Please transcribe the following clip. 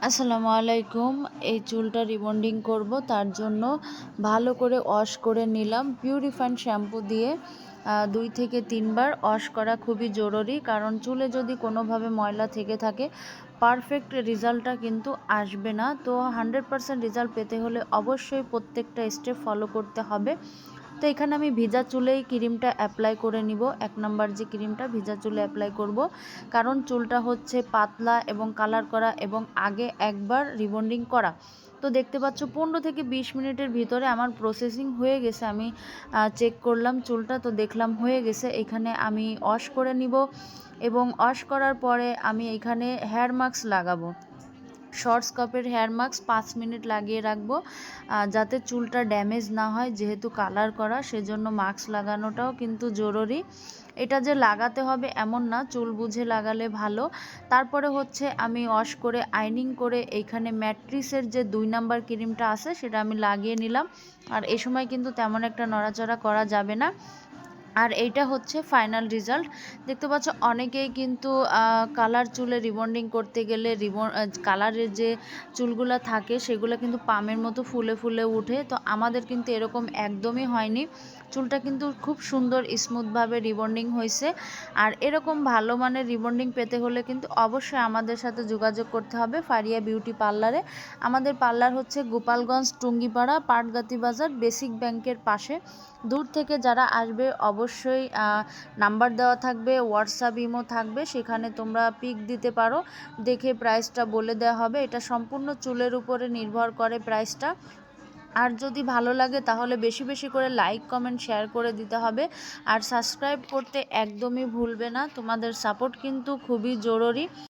আসসালামু আলাইকুম। এই চুলটা রিবন্ডিং করব, তার জন্য ভালো করে ওয়াশ করে নিলাম পিউরিফাইড শ্যাম্পু দিয়ে। 2 থেকে 3 বার ওয়াশ করা খুবই জরুরি, কারণ চুলে যদি কোনোভাবে ময়লা থেকে থাকে পারফেক্ট রেজাল্টটা কিন্তু আসবে না। তো 100% রেজাল্ট পেতে হলে অবশ্যই প্রত্যেকটা স্টেপ ফলো করতে হবে। তো এখানে আমি ভিজা চুলেই ক্রিমটা অ্যাপ্লাই করে নিব। 1 নাম্বার যে ক্রিমটা ভিজা চুলে অ্যাপ্লাই করব, কারণ চুলটা হচ্ছে পাতলা এবং কালার করা এবং আগে একবার রিবন্ডিং করা। তো দেখতে পাচ্ছ 15 থেকে 20 মিনিটের ভিতরে আমার প্রসেসিং হয়ে গেছে। আমি চেক করলাম চুলটা, তো দেখলাম হয়ে গেছে। এখানে আমি ওয়াশ করে নিব এবং ওয়াশ করার পরে আমি এখানে হেয়ার মাস্ক লাগাবো। শর্ট স্কার্ফের হেয়ার মাস্ক 5 মিনিট লাগিয়ে রাখবো, যাতে চুলটা ড্যামেজ না হয়। যেহেতু কালার করা, সেজন্য মাস্ক লাগানোটাও কিন্তু জরুরি। এটা যে লাগাতে হবে এমন না, চুল বুঝে লাগালে ভালো। তারপরে হচ্ছে আমি ওয়াশ করে আইনিং করে এইখানে ম্যাট্রিক্সের যে 2 নাম্বার ক্রিমটা আছে সেটা আমি লাগিয়ে নিলাম। আর এই সময় কিন্তু তেমন একটা নড়াচড়া করা যাবে না। আর এইটা হচ্ছে ফাইনাল রেজাল্ট। দেখতে পাচ্ছ অনেকেই কিন্তু কালার চুলে রিবন্ডিং করতে গেলে কালারের যে চুলগুলো থাকে সেগুলো কিন্তু পামের মতো ফুলে ফুলে উঠে। তো আমাদের কিন্তু এরকম একদমই হয়নি, চুলটা কিন্তু খুব সুন্দর স্মুথভাবে রিবন্ডিং হয়েছে। আর এরকম ভালো মানের রিবন্ডিং পেতে হলে কিন্তু অবশ্যই আমাদের সাথে যোগাযোগ করতে হবে ফারিয়া বিউটি পার্লারে। আমাদের পার্লার হচ্ছে গোপালগঞ্জ টুঙ্গিপাড়া পাটগাতি বাজার বেসিক ব্যাংকের পাশে। দূর থেকে যারা আসবে অবশ্যই নাম্বার দেওয়া থাকবে, হোয়াটসঅ্যাপ ইমো থাকবে, সেখানে তোমরা পিক দিতে পারো, দেখে প্রাইসটা বলে দেওয়া হবে। এটা সম্পূর্ণ চুলের উপরে নির্ভর করে প্রাইসটা। আর যদি ভালো লাগে তাহলে বেশি বেশি করে লাইক কমেন্ট শেয়ার করে দিতে হবে। আর সাবস্ক্রাইব করতে একদমই ভুলবে না, তোমাদের সাপোর্ট কিন্তু খুবই জরুরি।